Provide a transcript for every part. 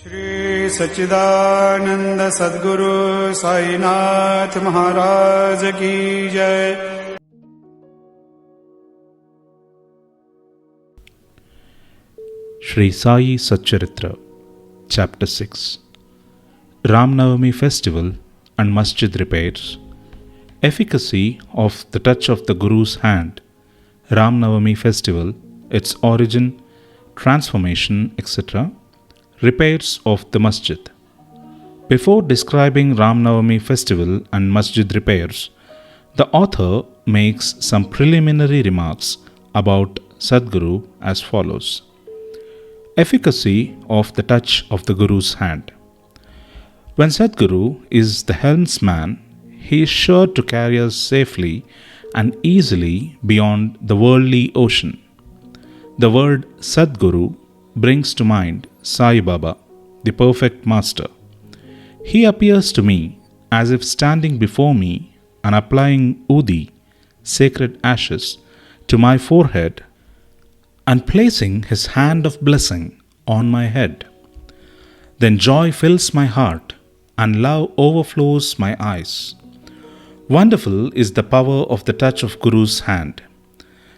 श्री सच्चिदानंद सद्गुरु साईनाथ महाराज की जय। Sri Sai Satcharitra, Chapter 6, Ram Navami Festival and Masjid Repairs. Efficacy of the touch of the Guru's hand. Ram Navami Festival, its origin, transformation, etc. Repairs of the Masjid. Before describing Ram Navami Festival and Masjid repairs, the author makes some preliminary remarks about Sadguru as follows. Efficacy of the touch of the Guru's hand. When Sadguru is the helmsman, he is sure to carry us safely and easily beyond the worldly ocean. The word Sadguru brings to mind Sai Baba, the perfect master. He appears to me as if standing before me and applying Udi, sacred ashes, to my forehead and placing his hand of blessing on my head. Then joy fills my heart and love overflows my eyes. Wonderful is the power of the touch of Guru's hand.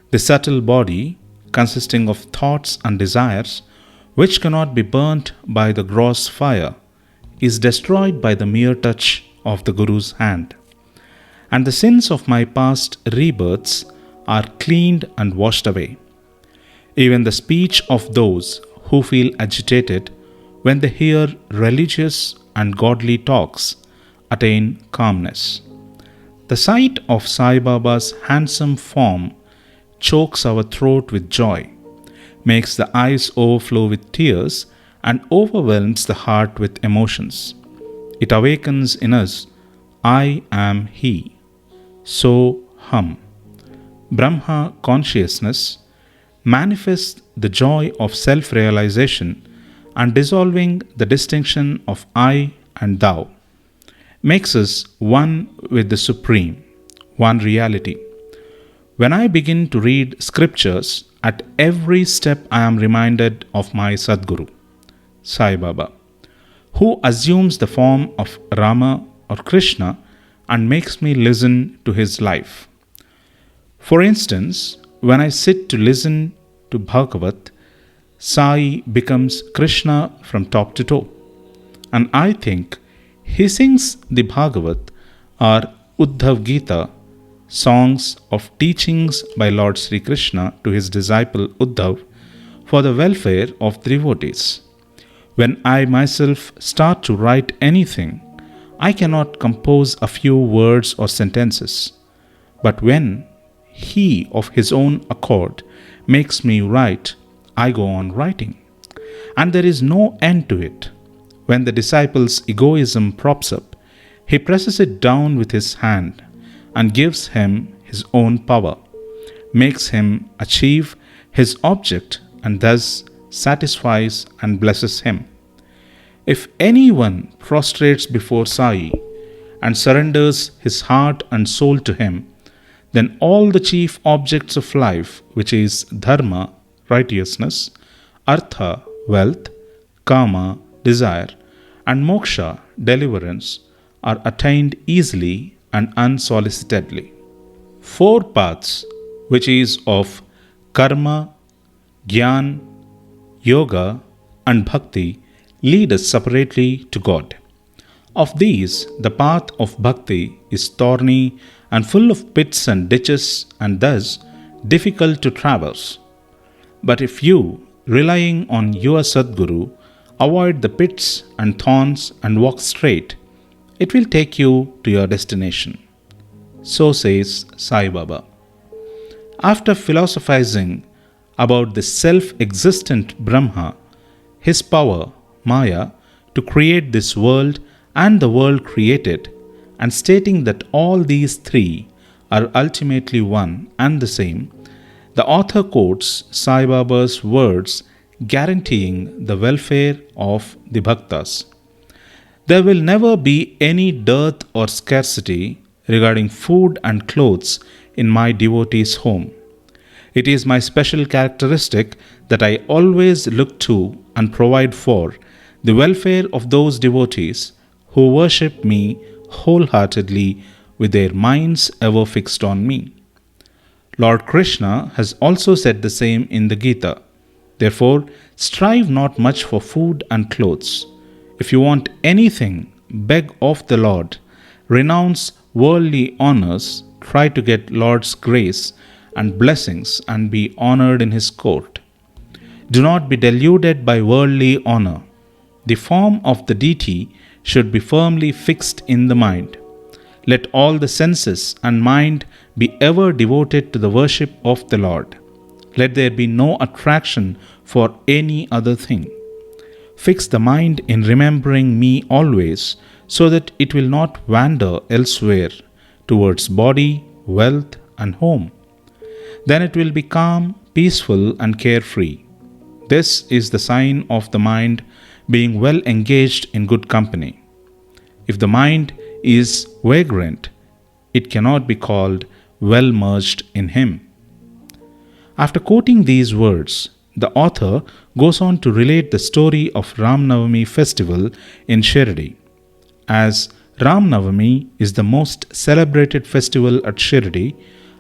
The subtle body, consisting of thoughts and desires, which cannot be burnt by the gross fire, is destroyed by the mere touch of the Guru's hand. And the sins of my past rebirths are cleaned and washed away. Even the speech of those who feel agitated when they hear religious and godly talks attain calmness. The sight of Sai Baba's handsome form chokes our throat with joy, makes the eyes overflow with tears, and overwhelms the heart with emotions. It awakens in us, I am He, so hum. Brahma consciousness manifests the joy of self-realization and dissolving the distinction of I and Thou, makes us one with the Supreme, one reality. When I begin to read scriptures, at every step I am reminded of my Sadguru, Sai Baba, who assumes the form of Rama or Krishna and makes me listen to his life. For instance, when I sit to listen to Bhagavat, Sai becomes Krishna from top to toe, and I think he sings the Bhagavat or Uddhav Gita, songs of teachings by Lord Sri Krishna to his disciple Uddhav for the welfare of the devotees. When I myself start to write anything, I cannot compose a few words or sentences. But when he of his own accord makes me write, I go on writing. And there is no end to it. When the disciple's egoism props up, he presses it down with his hand and gives him his own power, makes him achieve his object, and thus satisfies and blesses him. If anyone prostrates before Sai and surrenders his heart and soul to him, then all the chief objects of life, which is dharma, righteousness, artha, wealth, kama, desire, and moksha, deliverance, are attained easily and unsolicitedly. 4 paths, which is of karma, jnana, yoga, and bhakti, lead us separately to God. Of these, the path of bhakti is thorny and full of pits and ditches, and thus difficult to traverse. But if you, relying on your Sadguru, avoid the pits and thorns and walk straight, it will take you to your destination. So says Sai Baba. After philosophizing about the self-existent Brahma, his power, Maya, to create this world and the world created, and stating that all these three are ultimately one and the same, the author quotes Sai Baba's words guaranteeing the welfare of the bhaktas. There will never be any dearth or scarcity regarding food and clothes in my devotee's home. It is my special characteristic that I always look to and provide for the welfare of those devotees who worship me wholeheartedly with their minds ever fixed on me. Lord Krishna has also said the same in the Gita. Therefore, strive not much for food and clothes. If you want anything, beg of the Lord. Renounce worldly honors. Try to get Lord's grace and blessings and be honored in His court. Do not be deluded by worldly honor. The form of the deity should be firmly fixed in the mind. Let all the senses and mind be ever devoted to the worship of the Lord. Let there be no attraction for any other thing. Fix the mind in remembering me always, so that it will not wander elsewhere towards body, wealth, and home. Then it will be calm, peaceful, and carefree. This is the sign of the mind being well engaged in good company. If the mind is vagrant, it cannot be called well merged in Him. After quoting these words, the author goes on to relate the story of Ram Navami festival in Shirdi. As Ram Navami is the most celebrated festival at Shirdi,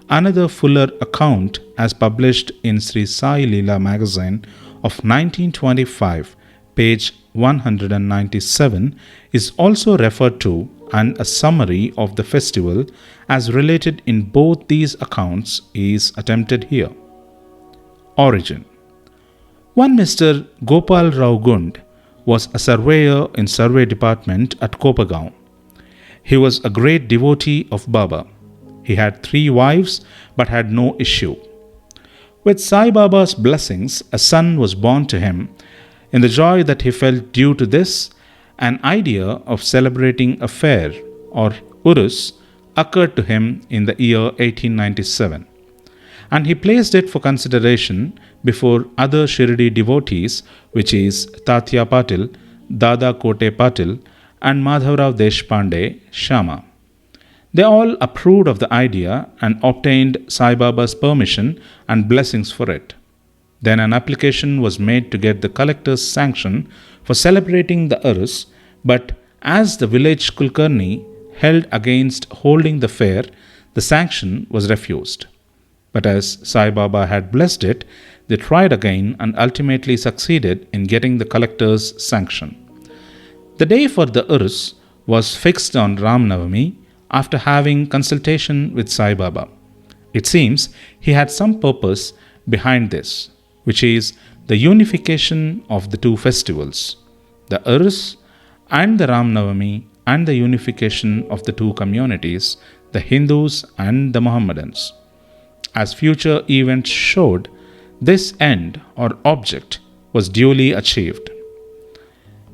another fuller account, as published in Sri Sai Leela magazine of 1925, page 197, is also referred to, and a summary of the festival as related in both these accounts is attempted here. Origin. One Mr. Gopal Rao Gund was a surveyor in survey department at Kopagaon. He was a great devotee of Baba. He had 3 wives but had no issue. With Sai Baba's blessings, a son was born to him. In the joy that he felt due to this, an idea of celebrating a fair or urus occurred to him in the year 1897, and he placed it for consideration before other Shirdi devotees, which is Tatya Patil, Dada Kote Patil, and Madhavrao Deshpande Shama. They all approved of the idea and obtained Sai Baba's permission and blessings for it. Then an application was made to get the collector's sanction for celebrating the Urus, but as the village Kulkarni held against holding the fair, the sanction was refused. But as Sai Baba had blessed it, they tried again and ultimately succeeded in getting the collector's sanction. The day for the Urus was fixed on Ram Navami after having consultation with Sai Baba. It seems he had some purpose behind this, which is the unification of the 2 festivals, the Urus and the Ram Navami, and the unification of the 2 communities, the Hindus and the Mohammedans. As future events showed, this end or object was duly achieved.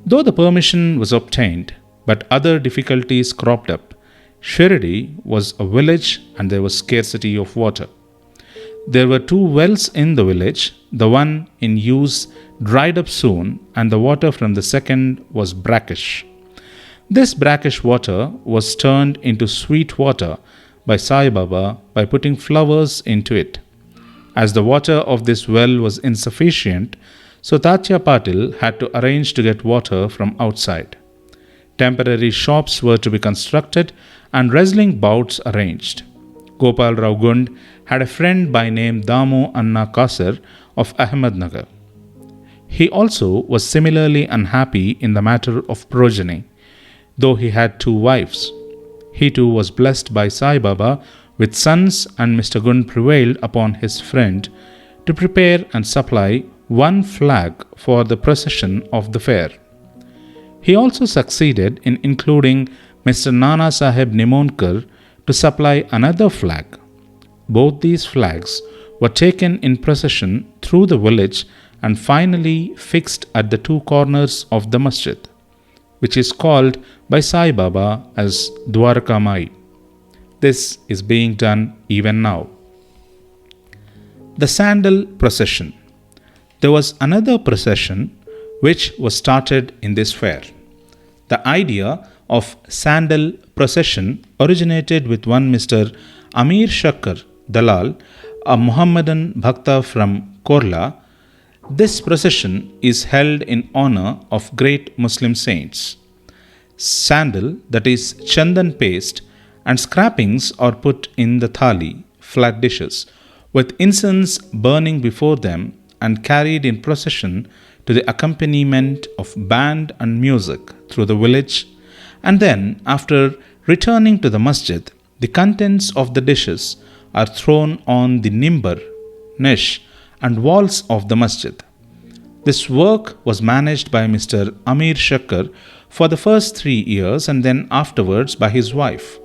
Though the permission was obtained, but other difficulties cropped up. Shirdi was a village and there was scarcity of water. There were 2 wells in the village. The one in use dried up soon, and the water from the second was brackish. This brackish water was turned into sweet water by Sai Baba by putting flowers into it. As the water of this well was insufficient, so Tatya Patil had to arrange to get water from outside. Temporary shops were to be constructed and wrestling bouts arranged. Gopal Rao Gund had a friend by name Damu Anna Kasar of Ahmednagar. He also was similarly unhappy in the matter of progeny, though he had 2 wives. He too was blessed by Sai Baba with sons, and Mr. Gund prevailed upon his friend to prepare and supply 1 flag for the procession of the fair. He also succeeded in including Mr. Nana Sahib Nimonkar to supply another flag. Both these flags were taken in procession through the village and finally fixed at the 2 corners of the masjid, which is called by Sai Baba as Dwarka Mai. This is being done even now. The Sandal Procession. There was another procession which was started in this fair. The idea of Sandal Procession originated with one Mr. Amir Shakkar Dalal, a Muhammadan Bhakta from Korla. This procession is held in honor of great Muslim saints. Sandal, that is chandan paste, and scrapings are put in the thali, flat dishes, with incense burning before them and carried in procession to the accompaniment of band and music through the village, and then, after returning to the masjid, the contents of the dishes are thrown on the nimbar, niche, and walls of the masjid. This work was managed by Mr. Amir Shakkar for the first 3 years and then afterwards by his wife.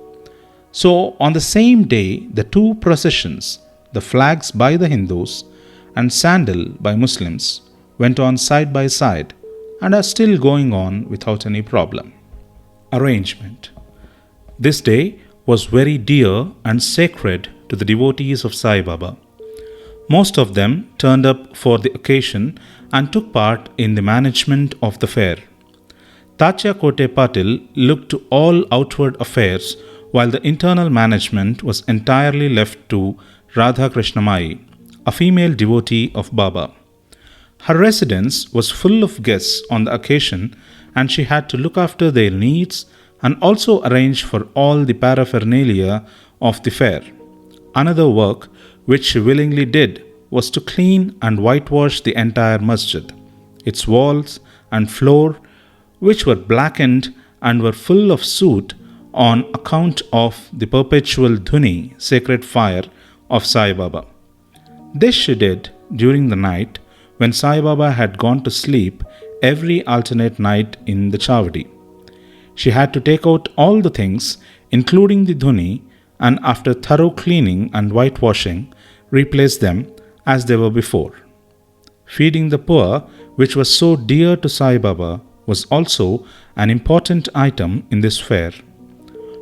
So, on the same day, the two processions, the flags by the Hindus and sandal by Muslims, went on side by side and are still going on without any problem. Arrangement. This day was very dear and sacred to the devotees of Sai Baba. Most of them turned up for the occasion and took part in the management of the fair. Tatya Kote Patil looked to all outward affairs while the internal management was entirely left to Radha Krishnamai, a female devotee of Baba. Her residence was full of guests on the occasion and she had to look after their needs and also arrange for all the paraphernalia of the fair. Another work which she willingly did was to clean and whitewash the entire masjid, its walls and floor, which were blackened and were full of soot on account of the perpetual dhuni, sacred fire, of Sai Baba. This she did during the night when Sai Baba had gone to sleep every alternate night in the Chavadi. She had to take out all the things, including the dhuni, and after thorough cleaning and whitewashing, replace them as they were before. Feeding the poor, which was so dear to Sai Baba, was also an important item in this fair.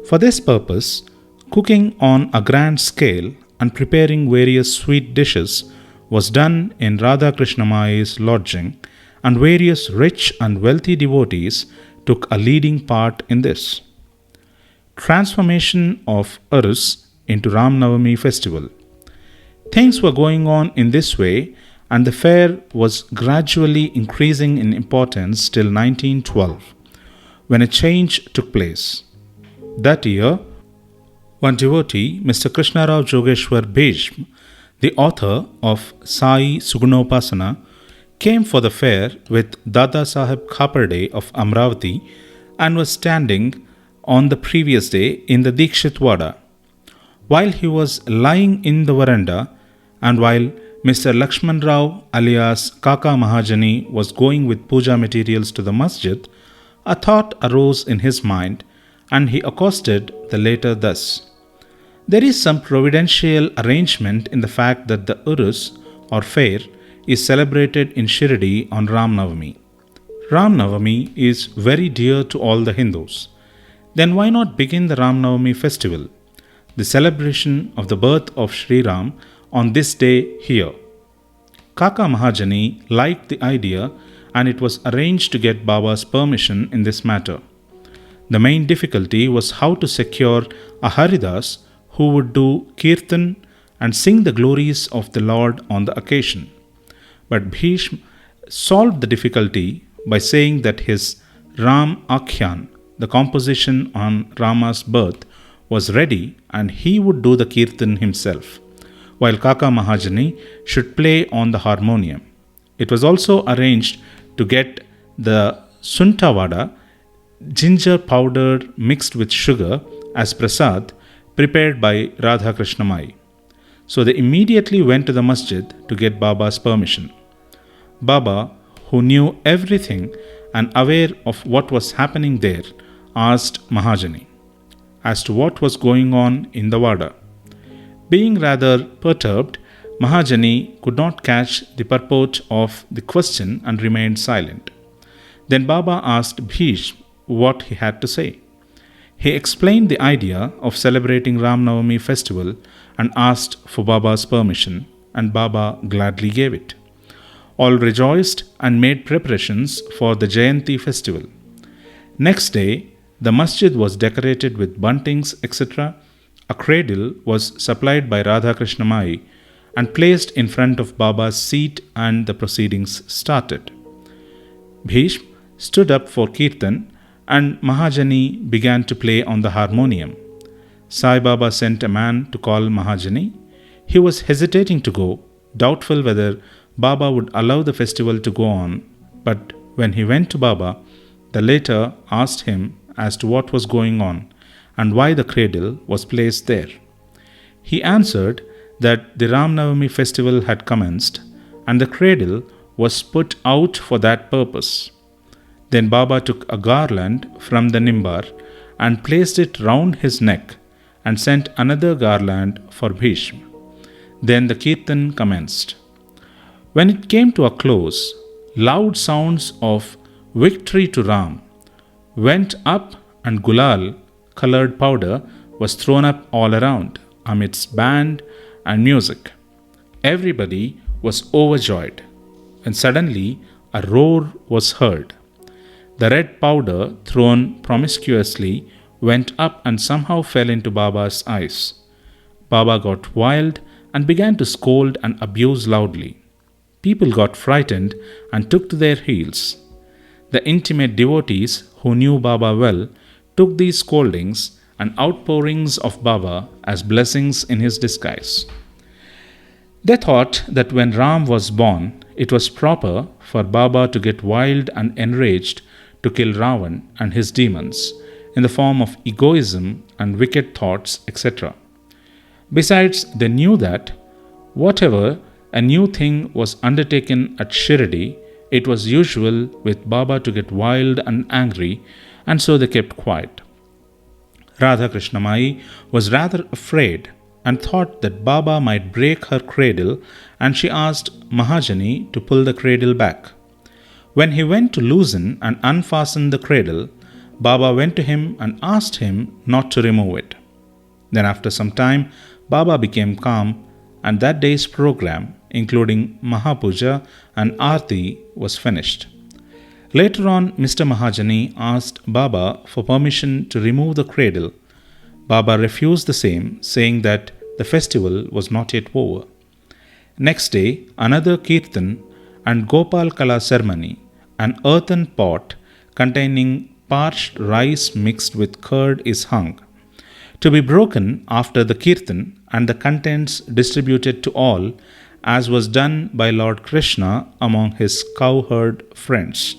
For this purpose, cooking on a grand scale and preparing various sweet dishes was done in Radha Krishnamai's lodging, and various rich and wealthy devotees took a leading part in this. Transformation of Urus into Ram Navami festival. Things were going on in this way, and the fair was gradually increasing in importance till 1912, when a change took place. That year, one devotee, Mr. Krishnarao Jogeshwar Bhishma, the author of Sai Sugunopasana, came for the fair with Dada Sahib Khaparde of Amravati and was standing on the previous day in the Dikshit Wada. While he was lying in the veranda and while Mr. Lakshman Rao alias Kaka Mahajani was going with puja materials to the masjid, a thought arose in his mind and he accosted the latter thus. There is some providential arrangement in the fact that the Urus or fair is celebrated in Shirdi on Ram Navami. Ram Navami is very dear to all the Hindus. Then why not begin the Ram Navami festival, the celebration of the birth of Sri Ram, on this day here? Kaka Mahajani liked the idea and it was arranged to get Baba's permission in this matter. The main difficulty was how to secure a Haridas who would do kirtan and sing the glories of the Lord on the occasion. But Bhishma solved the difficulty by saying that his Ram Akhyan, the composition on Rama's birth, was ready and he would do the kirtan himself, while Kaka Mahajani should play on the harmonium. It was also arranged to get the Suntavada, ginger powder mixed with sugar, as prasad prepared by Radha Krishnamai. So they immediately went to the masjid to get Baba's permission. Baba, who knew everything and aware of what was happening there, asked Mahajani as to what was going on in the Vada. Being rather perturbed, Mahajani could not catch the purport of the question and remained silent. Then Baba asked Bhishma what he had to say. He explained the idea of celebrating Ram Navami festival and asked for Baba's permission, and Baba gladly gave it. All rejoiced and made preparations for the Jayanti festival. Next day, the masjid was decorated with buntings, etc. A cradle was supplied by Radha Krishnamai, and placed in front of Baba's seat, and the proceedings started. Bhishma stood up for Kirtan and Mahajani began to play on the harmonium. Sai Baba sent a man to call Mahajani. He was hesitating to go, doubtful whether Baba would allow the festival to go on, but when he went to Baba, the latter asked him as to what was going on and why the cradle was placed there. He answered that the Ram Navami festival had commenced and the cradle was put out for that purpose. Then Baba took a garland from the nimbar and placed it round his neck and sent another garland for Bhishma. Then the kirtan commenced. When it came to a close, loud sounds of "Victory to Ram" went up and gulal, coloured powder, was thrown up all around amidst band and music. Everybody was overjoyed when suddenly a roar was heard. The red powder, thrown promiscuously, went up and somehow fell into Baba's eyes. Baba got wild and began to scold and abuse loudly. People got frightened and took to their heels. The intimate devotees who knew Baba well took these scoldings and outpourings of Baba as blessings in his disguise. They thought that when Ram was born, it was proper for Baba to get wild and enraged to kill Ravan and his demons in the form of egoism and wicked thoughts, etc. Besides, they knew that whatever a new thing was undertaken at Shirdi, it was usual with Baba to get wild and angry, and so they kept quiet. Radha Krishnamai was rather afraid and thought that Baba might break her cradle, and she asked Mahajani to pull the cradle back. When he went to loosen and unfasten the cradle, Baba went to him and asked him not to remove it. Then after some time, Baba became calm, and that day's program, including Mahapuja and Aarti, was finished. Later on, Mr. Mahajani asked Baba for permission to remove the cradle. Baba refused the same, saying that the festival was not yet over. Next day, another kirtan and Gopal Kala ceremony, an earthen pot containing parched rice mixed with curd is hung, to be broken after the kirtan and the contents distributed to all, as was done by Lord Krishna among his cowherd friends,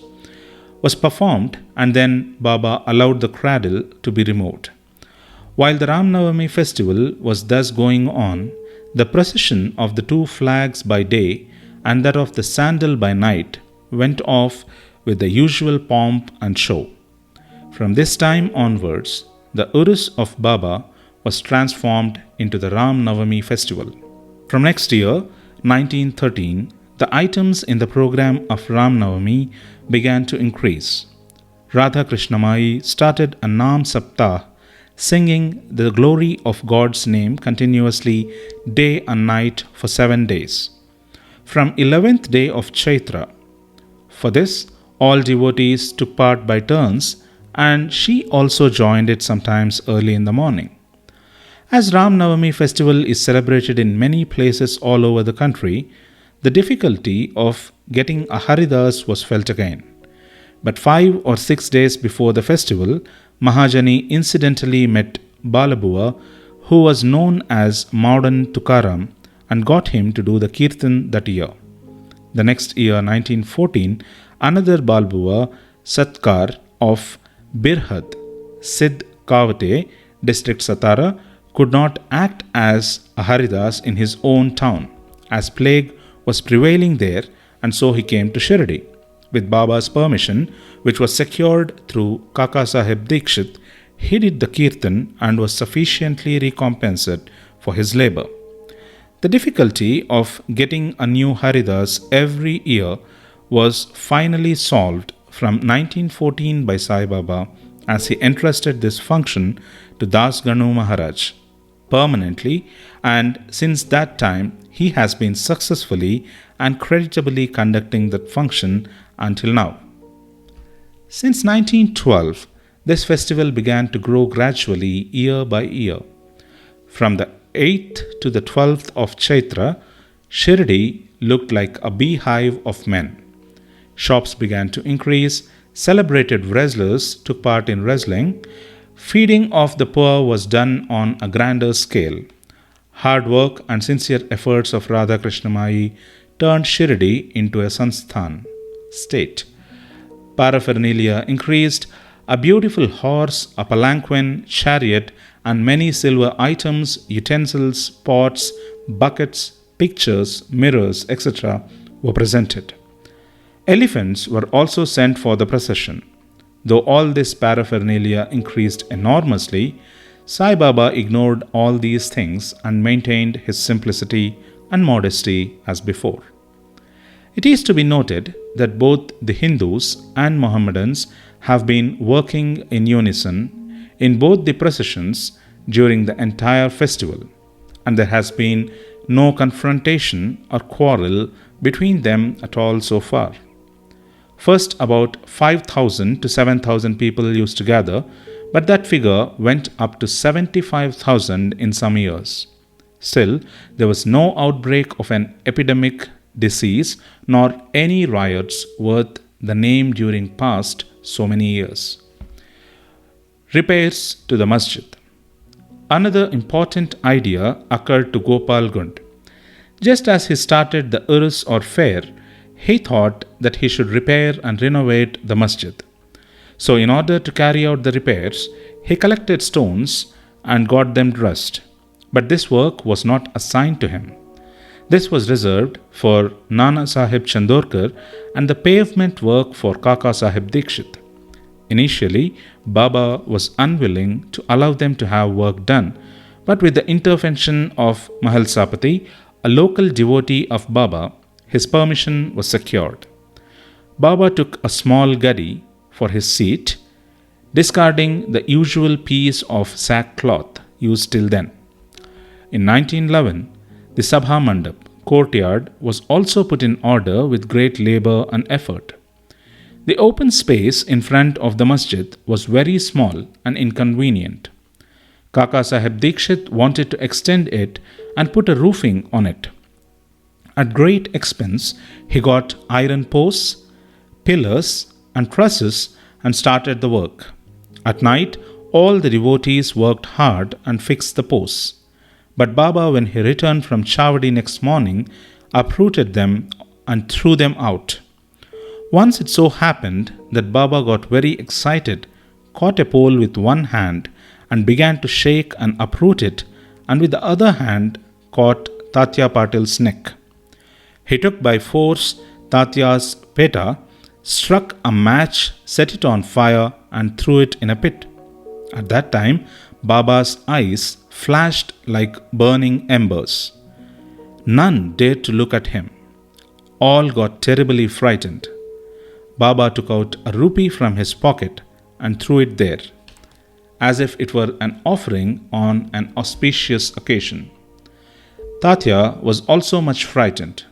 was performed, and then Baba allowed the cradle to be removed. While the Ram Navami festival was thus going on, the procession of the two flags by day and that of the sandal by night went off with the usual pomp and show. From this time onwards, the Urus of Baba was transformed into the Ram Navami festival. From next year, 1913, the items in the program of Ram Navami began to increase. Radha Krishnamai started a Naam Saptah, singing the glory of God's name continuously day and night for 7 days, from 11th day of Chaitra. For this, all devotees took part by turns, and she also joined it sometimes early in the morning. As Ram Navami festival is celebrated in many places all over the country, the difficulty of getting a Haridas was felt again. But 5 or 6 days before the festival, Mahajani incidentally met Balabua, who was known as Modern Tukaram, and got him to do the kirtan that year. The next year, 1914, another Balbua, Satkar of Birhad, Siddh Kavate, district Satara, could not act as a Haridas in his own town, as plague was prevailing there, and so he came to Shirdi. With Baba's permission, which was secured through Kaka Sahib Dikshit, he did the kirtan and was sufficiently recompensed for his labor. The difficulty of getting a new Haridas every year was finally solved from 1914 by Sai Baba, as he entrusted this function to Das Ganu Maharaj permanently, and since that time he has been successfully and creditably conducting that function until now. Since 1912, this festival began to grow gradually year by year. From the 8th to the 12th of Chaitra, Shirdi looked like a beehive of men. Shops began to increase, celebrated wrestlers took part in wrestling, feeding of the poor was done on a grander scale. Hard work and sincere efforts of Radha Krishnamai turned Shirdi into a Sansthan state. Paraphernalia increased, a beautiful horse, a palanquin, chariot, and many silver items, utensils, pots, buckets, pictures, mirrors, etc. were presented. Elephants were also sent for the procession. Though all this paraphernalia increased enormously, Sai Baba ignored all these things and maintained his simplicity and modesty as before. It is to be noted that both the Hindus and Mohammedans have been working in unison in both the processions during the entire festival, and there has been no confrontation or quarrel between them at all so far. First, about 5,000 to 7,000 people used to gather, but that figure went up to 75,000 in some years. Still, there was no outbreak of an epidemic disease nor any riots worth the name during past so many years. Repairs to the masjid. Another important idea occurred to Gopal Gund. Just as he started the Urus or fair, he thought that he should repair and renovate the masjid. So in order to carry out the repairs, he collected stones and got them dressed. But this work was not assigned to him. This was reserved for Nana Sahib Chandorkar and the pavement work for Kaka Sahib Dikshit. Initially, Baba was unwilling to allow them to have work done, but with the intervention of Mahal Sapati, a local devotee of Baba, his permission was secured. Baba took a small gadi for his seat, discarding the usual piece of sackcloth used till then. In 1911, the Sabha Mandap courtyard was also put in order with great labor and effort. The open space in front of the masjid was very small and inconvenient. Kaka Sahib Dikshit wanted to extend it and put a roofing on it. At great expense, he got iron posts, pillars, and trusses and started the work. At night, all the devotees worked hard and fixed the posts. But Baba, when he returned from Chavadi next morning, uprooted them and threw them out. Once it so happened that Baba got very excited, caught a pole with one hand and began to shake and uproot it, and with the other hand caught Tatya Patil's neck. He took by force Tatya's peta, struck a match, set it on fire, and threw it in a pit. At that time, Baba's eyes flashed like burning embers. None dared to look at him. All got terribly frightened. Baba took out a rupee from his pocket and threw it there, as if it were an offering on an auspicious occasion. Tatya was also much frightened.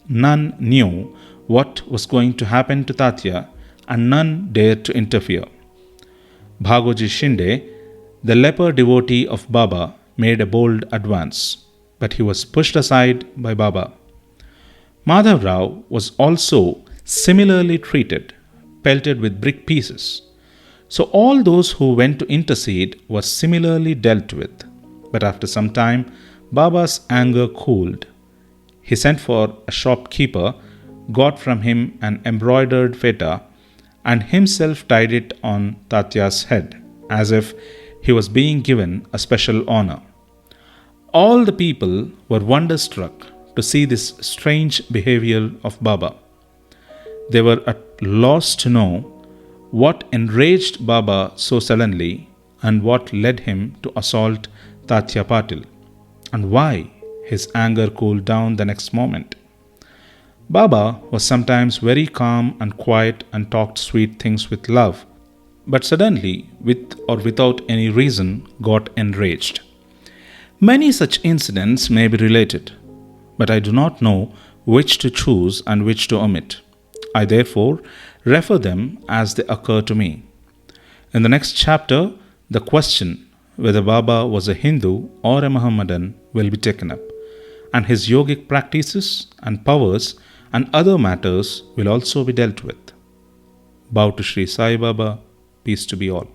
None knew what was going to happen to Tatya, and none dared to interfere. Bhagoji Shinde, the leper devotee of Baba, made a bold advance, but he was pushed aside by Baba. Madhav Rao was also similarly treated, pelted with brick pieces. So all those who went to intercede were similarly dealt with. But after some time, Baba's anger cooled. He sent for a shopkeeper, got from him an embroidered feta, and himself tied it on Tatya's head, as if he was being given a special honor. All the people were wonderstruck to see this strange behavior of Baba. They were at loss to know what enraged Baba so suddenly and what led him to assault Tatya Patil, and why his anger cooled down the next moment. Baba was sometimes very calm and quiet and talked sweet things with love, but suddenly, with or without any reason, got enraged. Many such incidents may be related, but I do not know which to choose and which to omit. I therefore refer them as they occur to me. In the next chapter, the question whether Baba was a Hindu or a Mohammedan will be taken up, and his yogic practices and powers and other matters will also be dealt with. Bow to Sri Sai Baba, peace to be all.